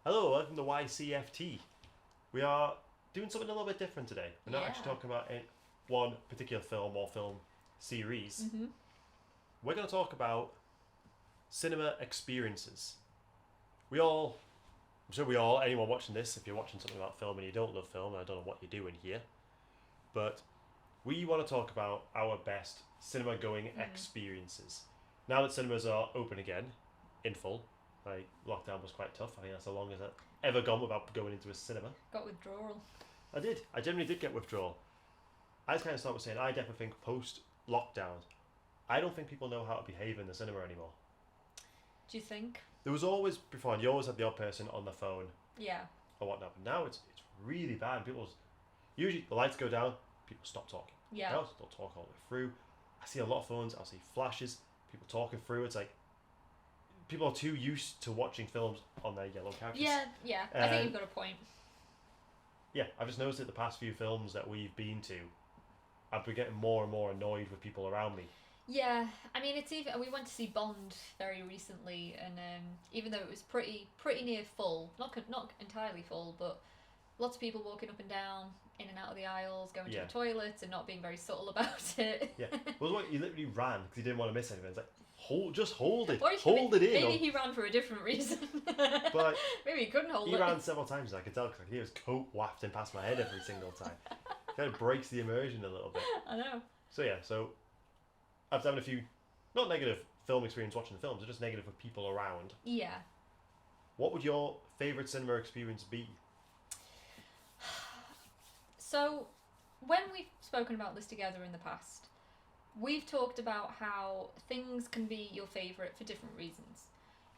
Hello, welcome to YCFT. We are doing something a little bit different today. We're not actually talking about one particular film or film series. Mm-hmm. We're going to talk about cinema experiences. Anyone watching this, if you're watching something about film and you don't love film, I don't know what you're doing here, but we want to talk about our best cinema going experiences. Now that cinemas are open again, in full, like lockdown was quite tough. I think that's the longest I've ever gone without going into a cinema. Got withdrawal. I generally did get withdrawal. I just kind of start with saying I definitely think post lockdown, I don't think people know how to behave in the cinema anymore. Do you think? There was always before, and you always had the odd person on the phone Yeah. or whatnot. But now it's really bad. Usually the lights go down, people stop talking. Yeah. Now they'll talk all the way through. I see a lot of phones. I'll see flashes. People talking through. It's like people are too used to watching films on their yellow couches. Yeah. I think you've got a point. Yeah, I've just noticed that the past few films that we've been to, I've been getting more and more annoyed with people around me. Yeah, I mean, it's even. We went to see Bond very recently, and even though it was pretty near full, not entirely full, but lots of people walking up and down, in and out of the aisles, going to the toilets, and not being very subtle about it. Yeah, well, he literally ran because he didn't want to miss anything. It's like hold it, or hold it in. Maybe he ran for a different reason. But maybe he couldn't hold it. He ran several times, I could tell, because I could hear his coat wafting past my head every single time. Kind of breaks the immersion a little bit. I know. So after having a few, not negative film experience watching the films, but just negative with people around. Yeah. What would your favourite cinema experience be? So, when we've spoken about this together in the past, we've talked about how things can be your favourite for different reasons.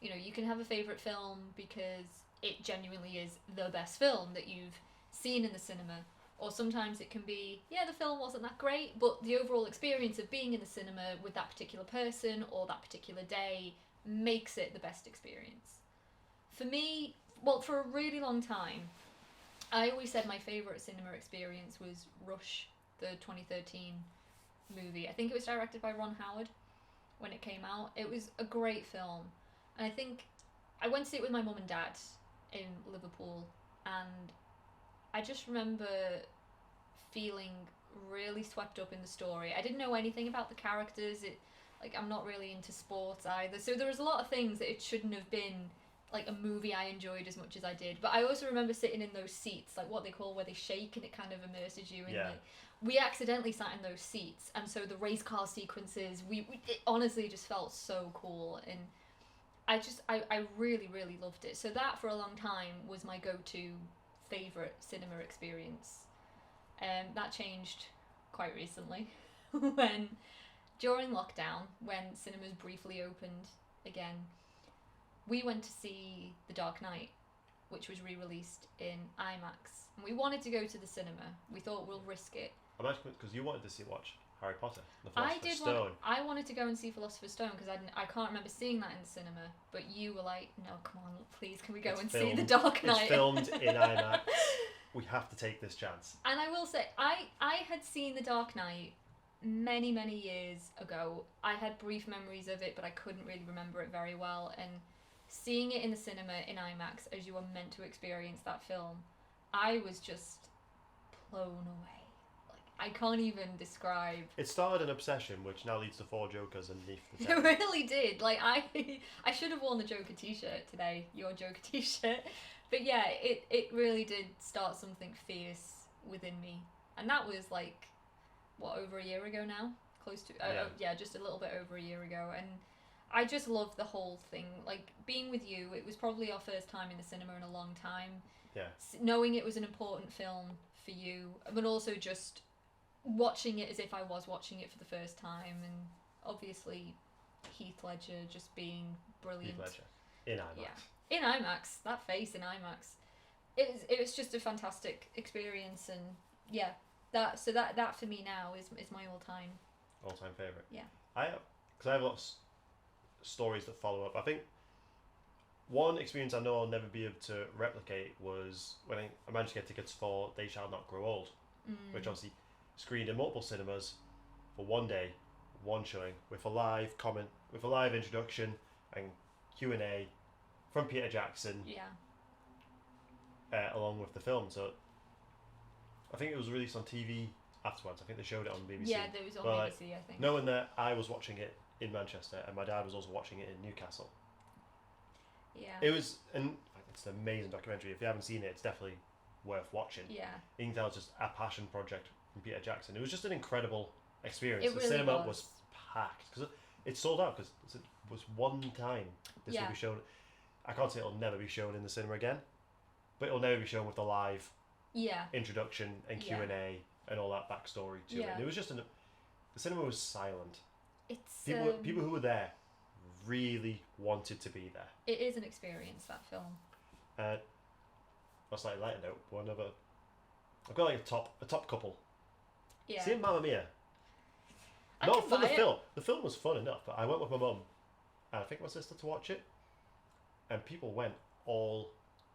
You know, you can have a favourite film because it genuinely is the best film that you've seen in the cinema. Or sometimes it can be, the film wasn't that great, but the overall experience of being in the cinema with that particular person or that particular day makes it the best experience. For me, for a really long time, I always said my favourite cinema experience was Rush, the 2013 movie. I think it was directed by Ron Howard when it came out. It was a great film. And I think I went to see it with my mum and dad in Liverpool, and I just remember feeling really swept up in the story. I didn't know anything about the characters. I'm not really into sports either. So there was a lot of things that it shouldn't have been like a movie I enjoyed as much as I did. But I also remember sitting in those seats, like what they call where they shake and it kind of immerses you in we accidentally sat in those seats, and so the race car sequences, it honestly just felt so cool, and I really, really loved it. So that for a long time was my go-to favourite cinema experience. That changed quite recently when during lockdown, when cinemas briefly opened again, we went to see The Dark Knight, which was re-released in IMAX. And we wanted to go to the cinema. We thought we'll risk it. Because you wanted to watch Harry Potter, the I Philosopher's Stone. I wanted to go and see Philosopher's Stone because I can't remember seeing that in the cinema. But you were like, no, come on, please, can we go see The Dark Knight? It's filmed in IMAX. We have to take this chance. And I will say, I had seen The Dark Knight many, many years ago. I had brief memories of it, but I couldn't really remember it very well. And seeing it in the cinema in IMAX, as you were meant to experience that film, I was just blown away. I can't even describe. It started an obsession, which now leads to 4 Jokers underneath the tent. It really did. I should have worn the Joker t-shirt today, your Joker t-shirt. But yeah, it really did start something fierce within me. And that was over a year ago now? Close to, just a little bit over a year ago. And I just loved the whole thing. Being with you, it was probably our first time in the cinema in a long time. Yeah. Knowing it was an important film for you, but also just watching it as if I was watching it for the first time, and obviously Heath Ledger just being brilliant. Heath Ledger in IMAX. Yeah, in IMAX. That face in IMAX. It was just a fantastic experience, and that for me now is my all time favorite. Yeah. Because I have lots of stories that follow up. I think one experience I know I'll never be able to replicate was when I managed to get tickets for They Shall Not Grow Old, which obviously screened in multiple cinemas for one day, one showing, with a live comment, with a live introduction and Q&A from Peter Jackson, Yeah. along with the film. So I think it was released on TV afterwards. I think they showed it on BBC. Yeah, there was on But, like, BBC, I think. knowing that I was watching it in Manchester and my dad was also watching it in Newcastle, Yeah. it was, and in fact, it's an amazing documentary. If you haven't seen it, it's definitely worth watching. Yeah. You can tell it's just a passion project from Peter Jackson. It was just an incredible experience. It The really cinema was. was packed because it sold out because it was one time this Yeah. will be shown. I can't say it'll never be shown in the cinema again, but it'll never be shown with the live Yeah. introduction and Yeah. Q&A and all that backstory to it. Yeah. And it was just the cinema was silent. It's People who were there really wanted to be there. it is an experience, that film. On a slightly lighter note, I've got like a top couple. Yeah. Seeing Mamma Mia. I Not can for the buy it. film. The film was fun enough, but I went with my mum and I think my sister to watch it, and people went all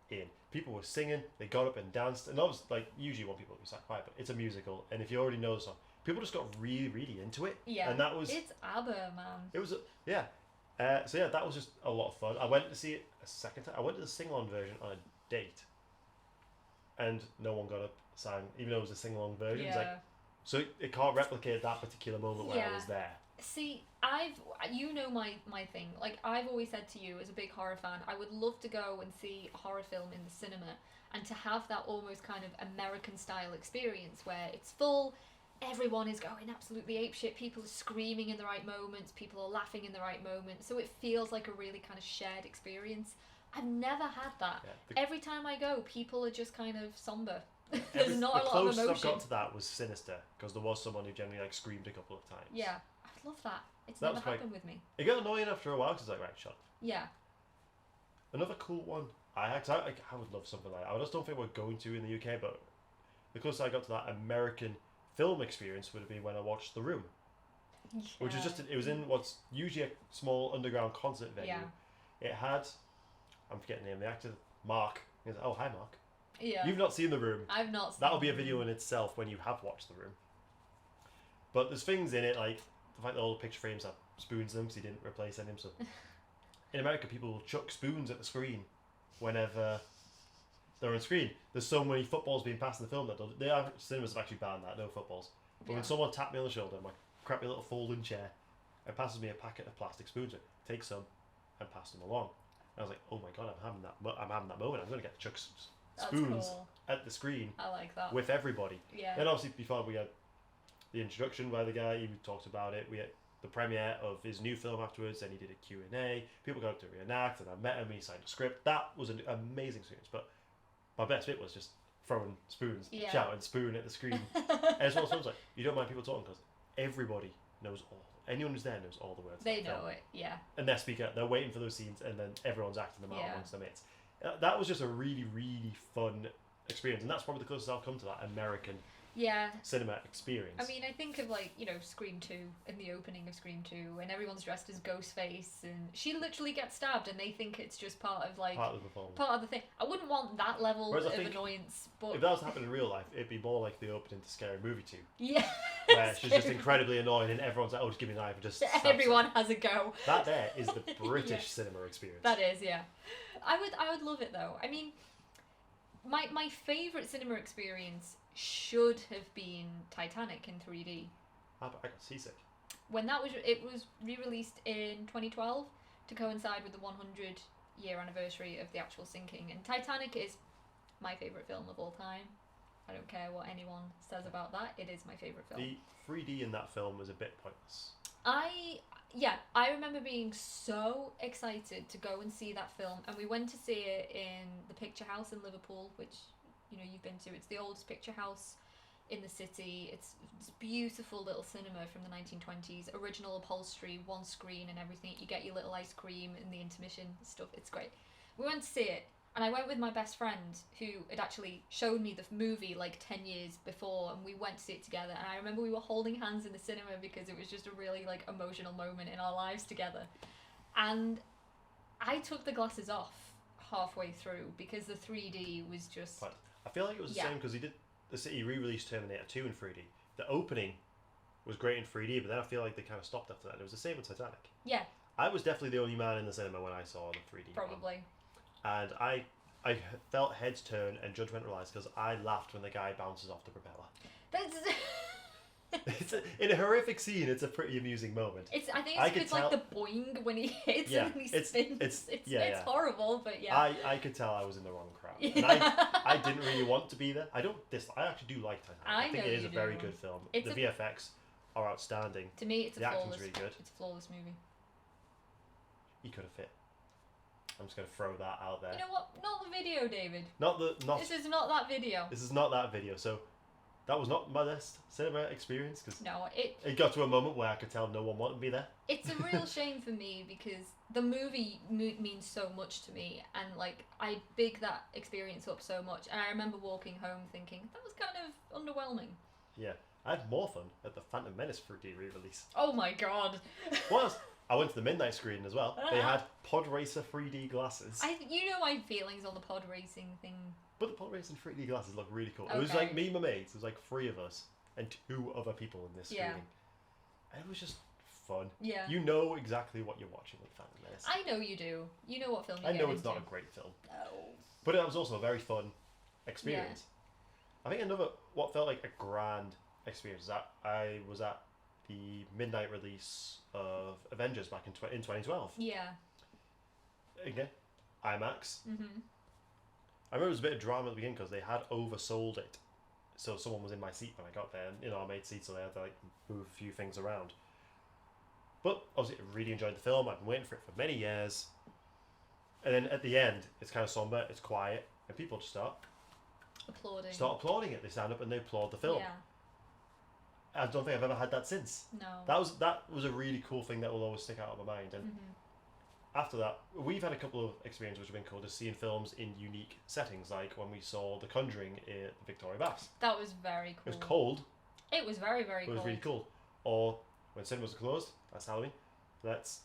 in. People were singing, they got up and danced, and that was like usually when people be sat quiet, but it's a musical, and if you already know the song, people just got really, really into it. Yeah. And that was It's ABBA, man. it was yeah. So yeah, that was just a lot of fun. I went to see it a second time. I went to the sing-along version on a date, and no one got up, sang, even though it was a sing-along version. It's like, Yeah. so it can't replicate that particular moment where I Yeah. was there. See, you know my thing. Like, I've always said to you, as a big horror fan, I would love to go and see a horror film in the cinema and to have that almost kind of American style experience where it's full, everyone is going absolutely apeshit, people are screaming in the right moments, people are laughing in the right moments, so it feels like a really kind of shared experience. I've never had that. Yeah, Every time I go, people are just kind of somber. the There's not a lot of closest I've emotion. got to that was Sinister, because there was someone who generally like screamed a couple of times. Yeah, I love that. It's That never was quite- happened with me. It got annoying after a while because it's like, right, shut up. Yeah. Another cool one I had, 'cause I would love something like that. I just don't think we're going to in the UK, but the closest I got to that American film experience would have been when I watched The Room, which was just, it was in what's usually a small underground concert venue. Yeah. It had, I'm forgetting the name of the actor, Mark. He's like, oh, hi, Mark. Yeah. You've not seen The Room. I've not seen That'll be a it. video in itself when you have watched The Room. But there's things in it, like the fact that all the picture frames have spoons in them because he didn't replace any of them. So in America, people will chuck spoons at the screen whenever they're on screen. There's so many footballs being passed in the film that cinemas have actually banned that, no footballs. But when Yeah. someone tapped me on the shoulder, my crappy little folding chair, and passes me a packet of plastic spoons, I take some and pass them along. And I was like, oh my god, I'm having that moment. I'm going to get to chuck That's spoons cool. at the screen I like that. with everybody. Yeah. Then obviously before we had the introduction by the guy, he talked about it. We had the premiere of his new film afterwards, and he did a Q&A. People got up to reenact, and I met him, he signed a script. That was an amazing experience, but my best bit was just throwing spoons, Yeah. shouting spoon at the screen. And it's one of those films like, you don't mind people talking because everybody knows anyone who's there knows all the words. They of that know film. it, yeah. And they're speaking, they're waiting for those scenes, and then everyone's acting them out Yeah. amongst their mates. That was just a really, really fun experience, and that's probably the closest I'll come to that American Yeah. cinema experience. I mean, I think of, like, Scream 2, in the opening of Scream 2, and everyone's dressed as Ghostface, and she literally gets stabbed, and they think it's just part of, like, part of the performance. part of the thing. I wouldn't want that level Whereas I of think annoyance, but If that was to happen in real life, it'd be more like the opening to Scary Movie 2, yeah. where she's just incredibly annoying, and everyone's like, "Oh, just give me a knife," and just stabs her. Everyone has a go. That there is the British Yeah. cinema experience. That is, yeah. I would love it though. I mean, my favourite cinema experience should have been Titanic in 3D. I got seasick. When it was re-released in 2012 to coincide with the 100-year anniversary of the actual sinking. And Titanic is my favourite film of all time. I don't care what anyone says about that. It is my favourite film. The 3D in that film was a bit pointless. I remember being so excited to go and see that film, and we went to see it in the Picture House in Liverpool, which you've been to. It's the oldest picture house in the city. It's beautiful little cinema from the 1920s, original upholstery, one screen and everything. You get your little ice cream in the intermission stuff. It's great. We went to see it, and I went with my best friend who had actually showed me the movie like 10 years before, and we went to see it together. And I remember we were holding hands in the cinema because it was just a really like emotional moment in our lives together. And I took the glasses off halfway through because the 3D was just... But I feel like it was the same because he re-released Terminator 2 in 3D. The opening was great in 3D, but then I feel like they kind of stopped after that. It was the same with Titanic. Yeah. I was definitely the only man in the cinema when I saw the 3D Probably. one. And I felt heads turn and judgmental eyes because I laughed when the guy bounces off the propeller. That's... In a horrific scene, it's a pretty amusing moment. I think it's because like the boing when he hits and he spins. It's horrible, but yeah. I could tell I was in the wrong crowd. Yeah. And I didn't really want to be there. I actually do like Titanic. I think it is a very good film. The VFX are outstanding. To me, it's the acting's really good. It's a flawless movie. He could have fit. I'm just going to throw that out there. You know what? Not the video, David. This is not that video. This is not that video. So that was not my best cinema experience because it got to a moment where I could tell no one wanted me there. It's a real shame for me because the movie means so much to me, and like I big that experience up so much. And I remember walking home thinking that was kind of underwhelming. Yeah, I had more fun at the Phantom Menace 3D re-release. Oh my god! I went to the midnight screening as well. They had Pod Racer 3D glasses. You know my feelings on the pod racing thing. But the pod racing 3D glasses look really cool. Okay. It was like me and my mates. It was like 3 of us and 2 other people in this screening. And it was just fun. Yeah. You know exactly what you're watching with Phantom Menace. I know you do. You know what film you're I know it's into. not a great film. No. But it was also a very fun experience. Yeah. I think what felt like a grand experience is that I was at the midnight release of Avengers back in 2012. Yeah. Again, IMAX. Mm-hmm. I remember there was a bit of drama at the beginning because they had oversold it. So someone was in my seat when I got there, and I made seats, so they had to like move a few things around. But obviously, I really enjoyed the film. I've been waiting for it for many years. And then at the end, it's kind of somber, it's quiet, and people just start applauding it. They stand up and they applaud the film. Yeah. I don't think I've ever had that since. No. That was a really cool thing that will always stick out of my mind. And after that, we've had a couple of experiences which have been cool, just seeing films in unique settings, like when we saw The Conjuring at the Victoria Baths. That was very cool. It was cold. It was very, very cold. It was really cool. Or when cinemas are closed, that's Halloween, let's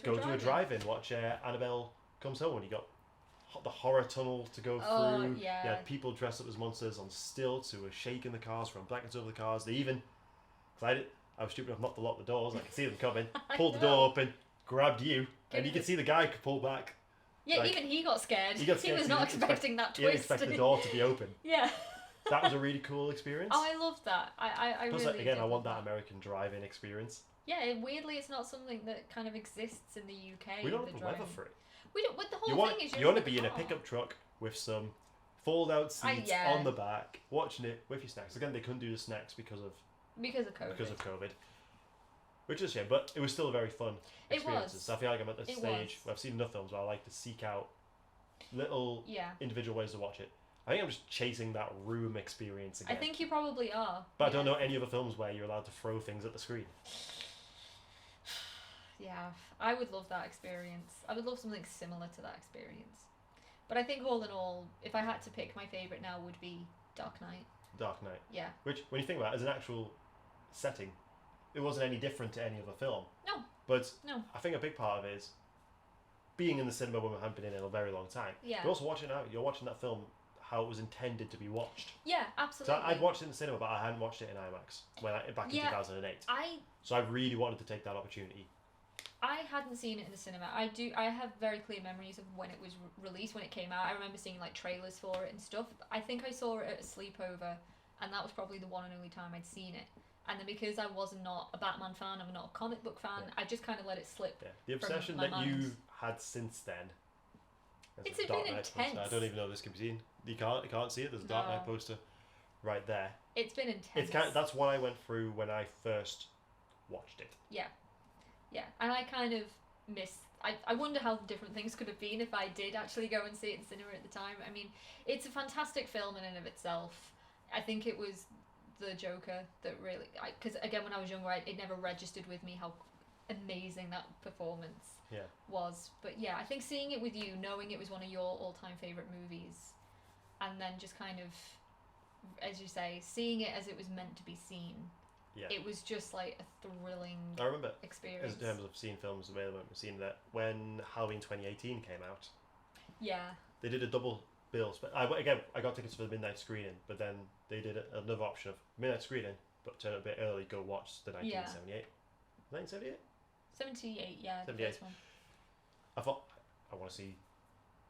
go to a drive-in, watch Annabelle Comes Home, when you got the horror tunnel to go through. Yeah. You had people dressed up as monsters on stilts who were shaking the cars, throwing blankets over the cars. They even, I was stupid enough not to lock the doors, I could see them coming, pulled the door open, grabbed you, and you could see the guy could pull back. Yeah, like, even he got scared. He was not expecting that twist. He didn't expect the door to be open. Yeah. That was a really cool experience. Oh, I loved that. I Plus, really again, did I want love that American drive-in experience. Yeah, weirdly, it's not something that kind of exists in the UK. We don't have the weather for it. We don't. What the whole thing is, you want to be in a pickup truck with some fold-out seats on the back, watching it with your snacks. Again, they couldn't do the snacks because of COVID. Which is a shame, but it was still a very fun experience. So I feel like I'm at the stage where I've seen enough films where I like to seek out little individual ways to watch it. I think I'm just chasing that room experience again. I think you probably are. But I don't know any other films where you're allowed to throw things at the screen. Yeah, I would love that experience. I would love something similar to that experience. But I think all in all, if I had to pick, my favourite now would be Dark Knight. Dark Knight. Yeah. Which, when you think about it, as an actual setting, it wasn't any different to any other film. No. But no. I think a big part of it is being in the cinema when we haven't been in a very long time. Yeah. But also watching out, you're watching that film how it was intended to be watched. Yeah, absolutely. So I'd watched it in the cinema, but I hadn't watched it in IMAX back in 2008. So I really wanted to take that opportunity. I hadn't seen it in the cinema. I have very clear memories of when it was released, when it came out. I remember seeing like trailers for it and stuff. I think I saw it at a sleepover, and that was probably the one and only time I'd seen it. And then because I was not a Batman fan, I'm not a comic book fan, I just kind of let it slip. Yeah. The obsession that you had since then. It's been intense. I don't even know if this can be seen. You can't see it. There's a Dark Knight poster right there. It's been intense. That's what I went through when I first watched it. Yeah. Yeah, and I kind of miss... I wonder how different things could have been if I did actually go and see it in cinema at the time. I mean, it's a fantastic film in and of itself. I think it was the Joker that really... Because, again, when I was younger, it never registered with me how amazing that performance was. But, yeah, I think seeing it with you, knowing it was one of your all-time favourite movies, and then just kind of, as you say, seeing it as it was meant to be seen, Yeah. it was just like a thrilling I remember, experience. in terms of seeing films available, we've seen that when Halloween 2018 came out, Yeah. they did a double bill. I got tickets for the midnight screening, but then they did another option of midnight screening, but turn up a bit early, go watch the 1978. 1978? 78, yeah, the 78. first one. I thought, I want to see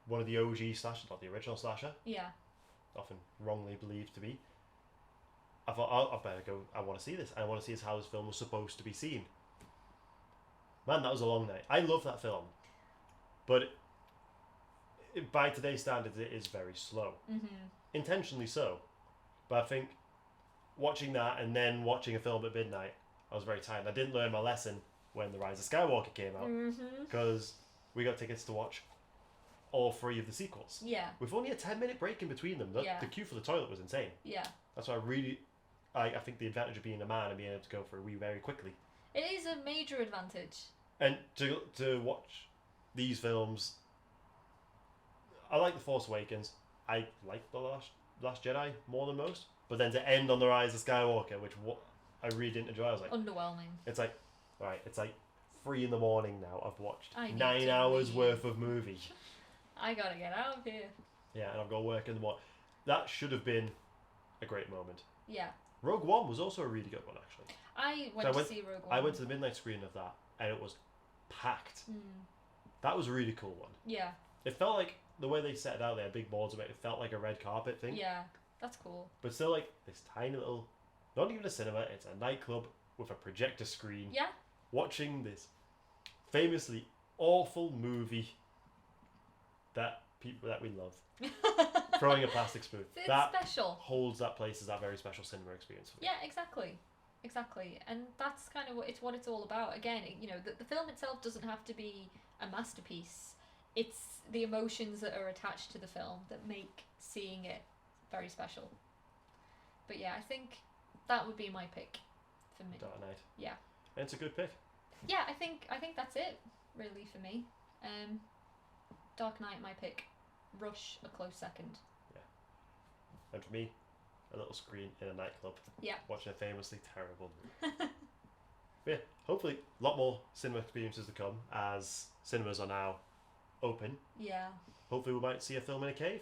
one of the OG slashers, not the original slasher, Yeah. often wrongly believed to be. I thought, I better go, I want to see this. I want to see how this film was supposed to be seen. Man, that was a long night. I love that film. But by today's standards, it is very slow. Mm-hmm. Intentionally so. But I think watching that and then watching a film at midnight, I was very tired. I didn't learn my lesson when The Rise of Skywalker came out, Mm-hmm. because we got tickets to watch all three of the sequels. Yeah. With only a 10-minute break in between them. Yeah. The queue for the toilet was insane. Yeah. That's why I think the advantage of being a man and being able to go for a wee very quickly. It is a major advantage. And to watch these films, I like The Force Awakens. I like The Last Jedi more than most. But then to end on The Rise of Skywalker, which I really didn't enjoy, I was like, Underwhelming. it's like, right, it's like 3 in the morning now. I've watched I need 9 to hours leave. worth of movie. I gotta get out of here. Yeah, and I've got to work in the morning. That should have been a great moment. Yeah. Rogue One was also a really good one, actually. I went to see Rogue One. I went to the midnight screening of that, and it was packed. Mm. That was a really cool one. Yeah. It felt like the way they set it out there, big boards of it. It felt like a red carpet thing, Yeah. That's cool. but still like this tiny little, not even a cinema. It's a nightclub with a projector screen. Yeah. Watching this famously awful movie that we love, throwing a plastic spoon. It's That special. holds that place as that very special cinema experience for me. Yeah, exactly. Exactly. And that's kind of what it's all about. Again, the film itself doesn't have to be a masterpiece. It's the emotions that are attached to the film that make seeing it very special. But yeah, I think that would be my pick for me. Dark Knight. Yeah. And it's a good pick. Yeah, I think that's it really for me. Dark Knight my pick. Rush a close second. And for me, a little screen in a nightclub. Yeah. Watching a famously terrible movie. But yeah, hopefully a lot more cinema experiences to come as cinemas are now open. Yeah. Hopefully we might see a film in a cave.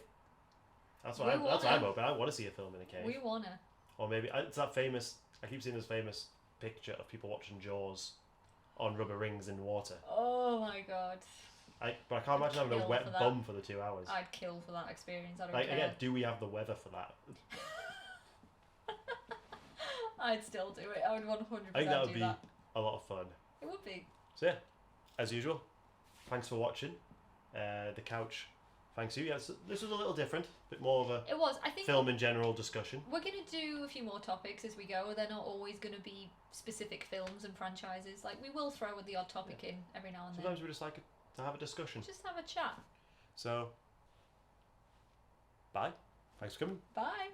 That's We what I'm wanna. hoping. I want to see a film in a cave. We wanna. Or maybe it's that famous. I keep seeing this famous picture of people watching Jaws on rubber rings in water. Oh my god. But I can't I'd imagine having a kill wet for that. bum for the 2 hours. I'd kill for that experience. I don't Like care. again, do we have the weather for that? I'd still do it. I would 100% I think that would do be that. a lot of fun. It would be. So yeah, as usual, thanks for watching. The couch, thanks you. Yes, this was a little different, a bit more of a It was. I think film in general discussion. we're going to do a few more topics as we go. They're not always going to be specific films and franchises. Like, we will throw the odd topic in every now and then. Sometimes we just like to have a discussion. Just have a chat. So, bye. Thanks for coming. Bye.